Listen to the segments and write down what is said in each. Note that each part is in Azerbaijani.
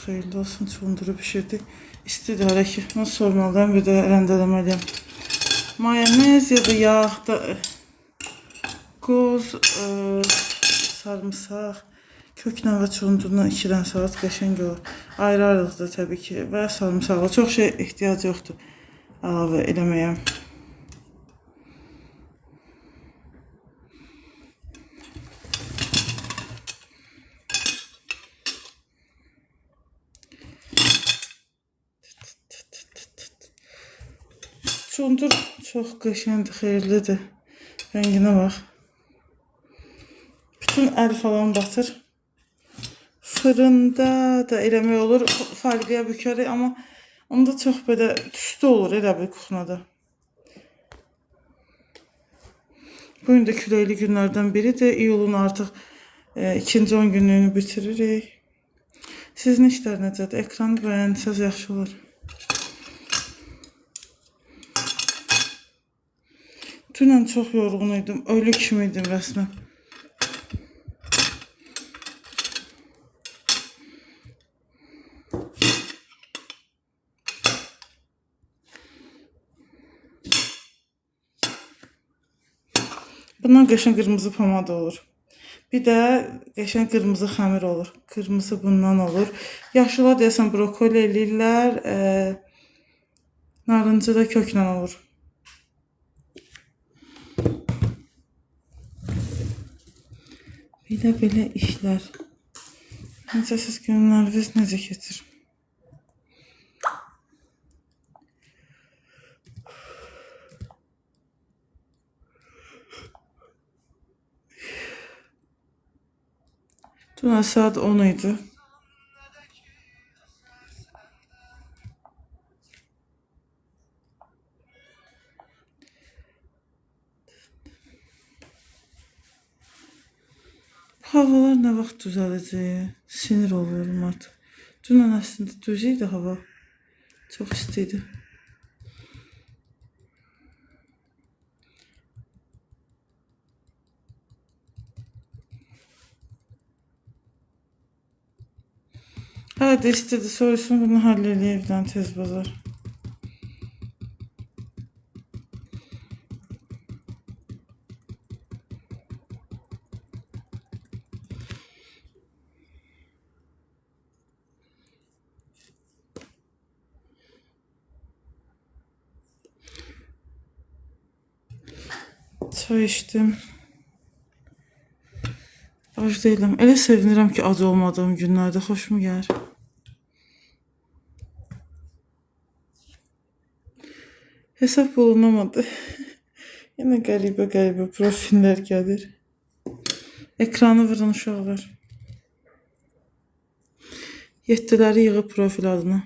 xeyirli olsun. Çunduru bişirdik. İstidir hələ ki. Nasıl sormalıdan bir də rəndələməliyəm. Mayonez ya da yağ da qoz, sarımsaq, köklə və çundurla 2 dənə salat qəşəng olur. Ayrı-ayrılıqda təbii ki və sarımsaqla çox şey ehtiyac yoxdur əlavə eləməyə. Çundur çox qəşəngdir, xeyirlidir. Rənginə bax. Bütün əl falan batır. Fırında da eləmək olur. Farqıya bükərək, amma onda çox belə tüstü olur elə bir kuxnada. Bugün də küləkli günlərdən biridir. İyulun artıq ikinci 10 günlüyünü bitiririk. Sizin işlər necədir? Ekranı bəyənsəz yaxşı olur. Dünən çox yorğun idim. Ölü kimi idim rəsmən. Bundan qəşəng qırmızı pomada olur. Bir də qəşəng qırmızı xəmir olur. Qırmızı bundan olur. Yaşıla deyəsən brokoli eləyirlər. Narıncı da köklə olur. Belə işlər. Necə siz günləriniz necə keçir? Dünən saat 10 idi. Havalar nə vaxt düzələcək? Sinir oluyorum artıq. Dünən əslində düz idi hava. Çox isti idi. Hələ də istidir, soyusun, bunu həll eləyək evdən tez bazar. Çay içdim. Ac deyiləm. Elə sevinirəm ki, ac olmadığım günlərdə xoşuma gəlir. Hesab bulunamadı. Yenə qəribə profillər gəlir. Ekranı vurun uşaqlar. 7'ləri yığıb profil adına.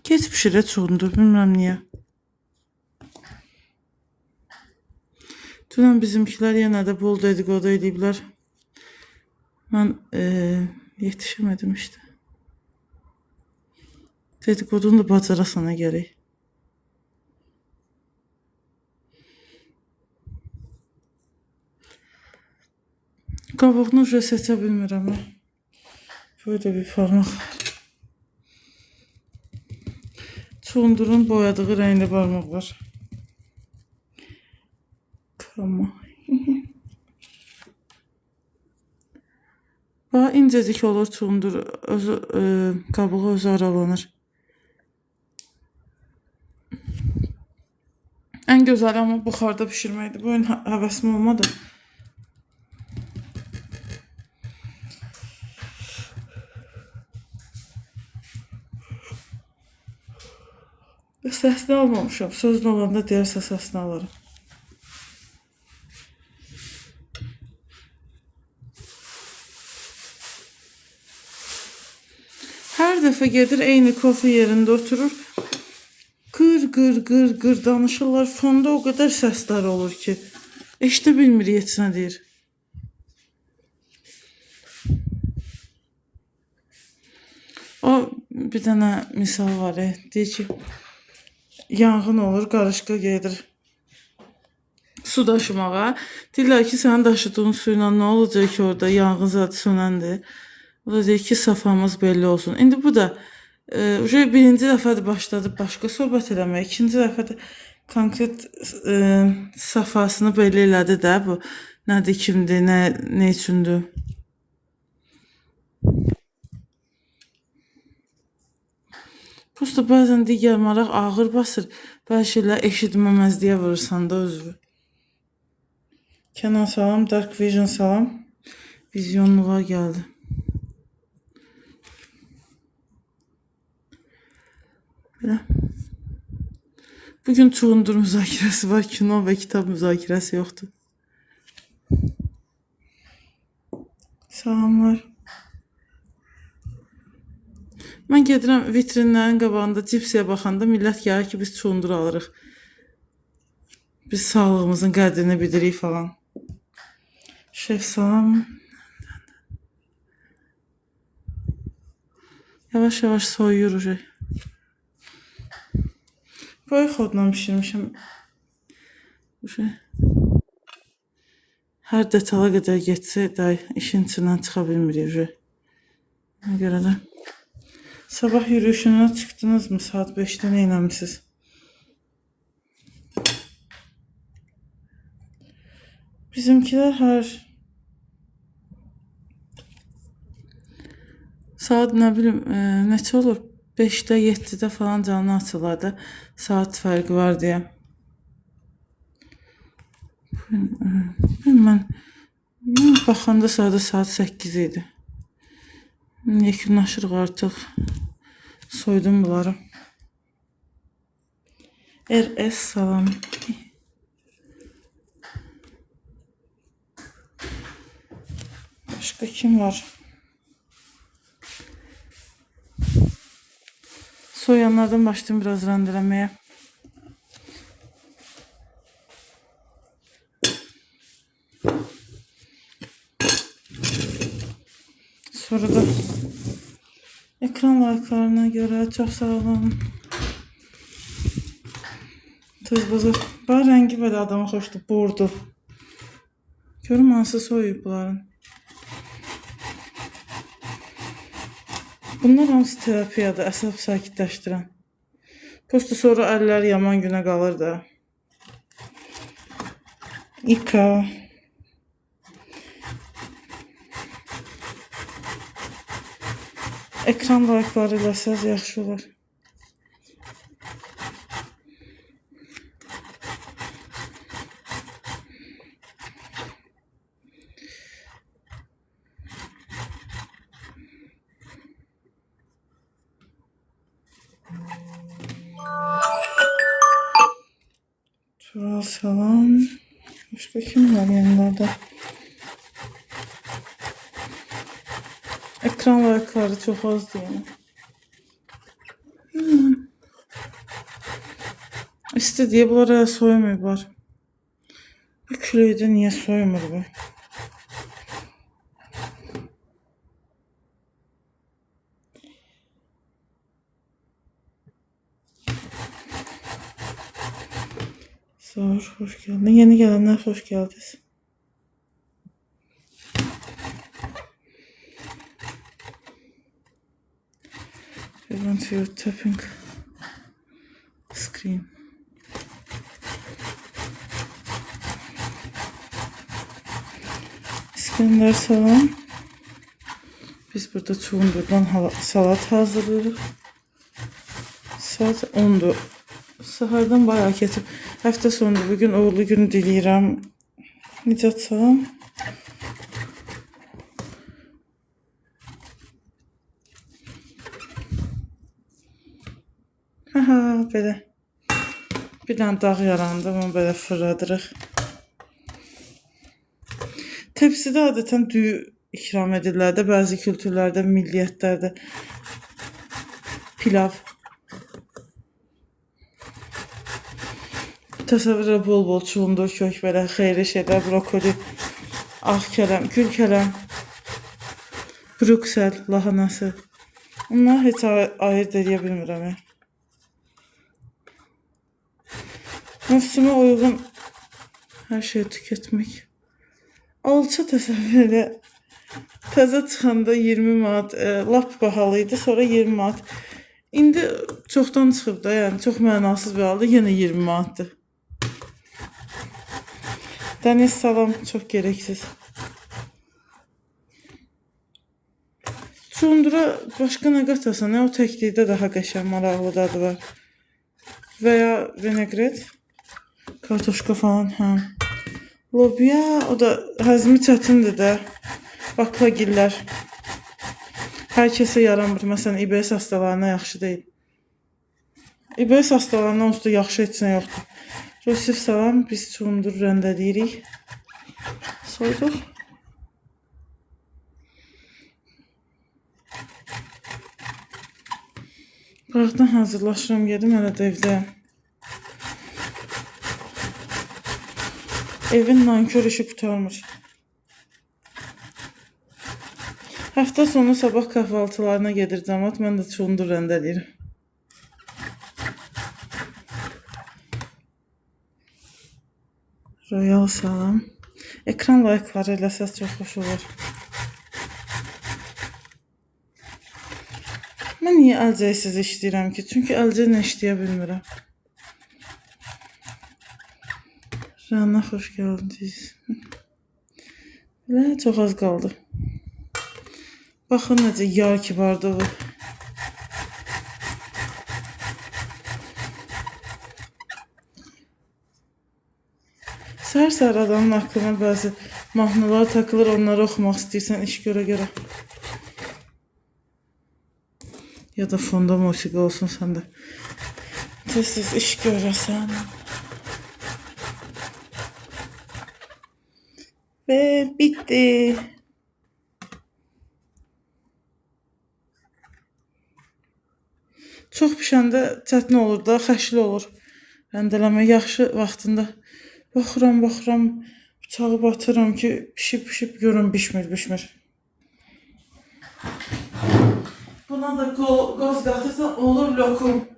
Keçmişə çundur, bilmirəm niyə. Dünən bizimkilər yenə də bol dedikodu ediblər. Mən yetişəmədim işte. Dedikodunu da bacarasana gərək. Qabığını uca seçə bilmirəm. Böyle bir parmaq. Çundurun boyadığı rəngli parmaq var. Kama. Bax, incecik olur çundur. Qabığı özü aralanır. Ən gözəli amma buxarda pişirməkdir. Bu gün həvəsim olmadı. Səsini almamışam. Sözlü olanda deyərsə səsini alırım. Hər dəfə gedir eyni kofe yerində oturur. Qır danışırlar. Fonda o qədər səslər olur ki, eşidə bilmir heç nə deyir. O bir dənə misal var, deyir ki, yanğın olur, qarışqa gedir su daşımağa. Deyirlər ki, sənin daşıdığın suyla nə olacaq ki, orada yanğın zadı sönəndir. O da deyir ki, safhamız belli olsun. İndi bu da birinci dəfədir başladı başqa söhbət eləməyə. İkinci dəfədir konkret safhasını belli elədi də bu. Nədir, kimdir, nə üçündür. Prosta bəzən digər maraq ağır basır. Bəzi şeylər eşitməməzliyə vurursan da özünü. Kenan salam, Dark Vision salam. Vizyonluğa gəldi. Belə. Bugün Çuğundur müzakirəsi var, kino və kitab müzakirəsi yoxdur. Salamlar. Mən gedirəm vitrinlərin qabağında cipsiyə baxanda millət gəlir ki, biz Çuğundur alırıq. Biz sağlığımızın qədrini bilirik falan. Şef salam. Yavaş yavaş soyuyur. Böyle xodla pişirmişim. Hər detala qədər getsə, işin içindən çıxa bilmirik. Ona görə də. Sabah yürüyüşünə çıxdınız mı? Saat 5'də nə eləmişsiniz? Bizimkilər hər saat nə bilim neçə olur? 5'də 7'də falan canlı açılar da saat fərqi var deyə. Mən baxanda saat 8 idi. Yekunlaşırıq artıq. Soydum bunları. RS salam. Başqa kim var? Soyanlardan başlayayım biraz rendelemeye. Sonra da ekran like'larına göre çok sağ olun. Tez bozuk. Var rengi böyle adama hoşdu. Bordo. Görüm hansı soyuyub bunların. Bunlar hamısı terapiyadır, əsəb sakitləşdirən. Prosta sonra əllər yaman günə qalır da. İka. Ekran like'ları eləsəz yaxşı olur. Tural salam. Başka kim var yanlarda? Ekran like'ları çok az yani. İstediği bunlara soymuyor var. Bu küleyde niye soymur bu? Zor, hoş geldin. Yeni gelenler hoş geldiniz. I want you tapping screen. İskender salam. Biz burada Çuğundur'dan salat hazırlıyoruz. Saat 10'dur. Sahardan bayağı ketib. Həftə sonu bugün uğurlu gün diləyirəm. Nicat salam. Belə. Bir dənə dağ yarandı, onu belə fırladırıq. Tepsidə adətən düyü ikram edirlər də, bəzi kültürlərdə, milliyyətlərdə pilav. Təsəvvürə bol-bol çuğundur, kök belə, xeyri şeylər, brokoli, ağ kələm, gül kələm, brüksel, lahanası. Onları heç ayırt edə bilmirəm. Mövsümə uyğun hər şeyi tüketmək. Alça təsəvvür elə Təzə çıxanda 20 manat, lap bahalı idi, sonra 20 manat. İndi çoxdan çıxıb da, yəni çox mənasız bir halda yenə 20 manatdır. Dəniz salam, çox gereksiz. Çundura başqa nə qatasan, o təklikdə daha qəşəng, maraqlı dadı var. Və ya vinegret, kartoşka falan, hə. Lobya, o da həzmi çətindir də. Baklagillər. Hər kəsə yaramır. Məsələn, İBS hastalarına yaxşı deyil. İBS hastalarına onsuz da yaxşı heç nə yoxdur. Rusif salam, biz çundur rəndəliyirik. Soyduq. Birazdan hazırlaşıram, gedim, hələ də evdəyəm. Evin nankör işi qutarmır. Həftə sonu sabah kahvaltılarına gedir cəmat, mən də çundur rəndəliyirəm. Royal salam. Ekran layıqları eləsəz çox xoş olur. Mən niyə əlcəksiz işləyirəm ki? Çünki əlcə nə işləyə bilmirəm. Rana xoş gəldiniz. Elə çox az qaldı. Baxın necə yağ ki vardı bu. Səhər-səhər adamın aklına bəzi mahnılar takılır, onları oxumaq istəyirsən iş görə. Ya da fonda musiqi olsun səndə. Tez-tez iş görəsən. Və bitti. Çox pişəndə çətin olur da, xəşli olur. Rəndələmə yaxşı vaxtında baxıram, bıçağı batırıram ki, pişib görüm bişmir. Buna da qoz qatırsan olur lokum.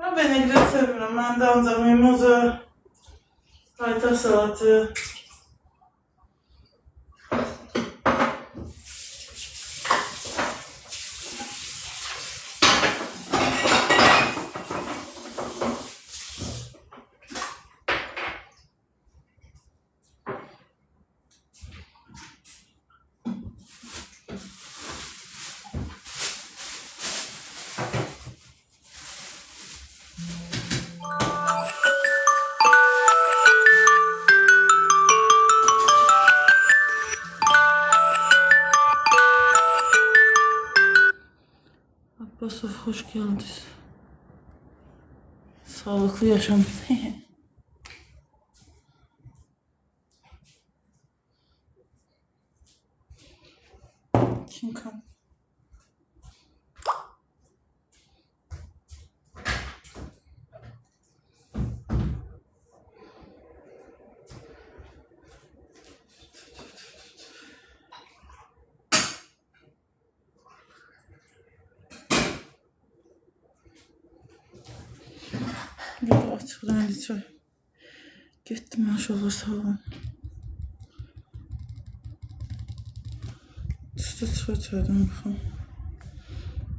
Mən vinegret sevmirəm. Mən də ancaq mimoza, qayta salatı. Abbasov, hoş geldiniz. Sağlıklı yaşam. Kim kan? Burada açıq rəngli çay. Getdim maşallah, sağ olun. Üstü çıxır çaydan baxın.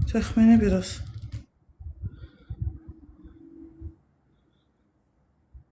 Təxmini biraz.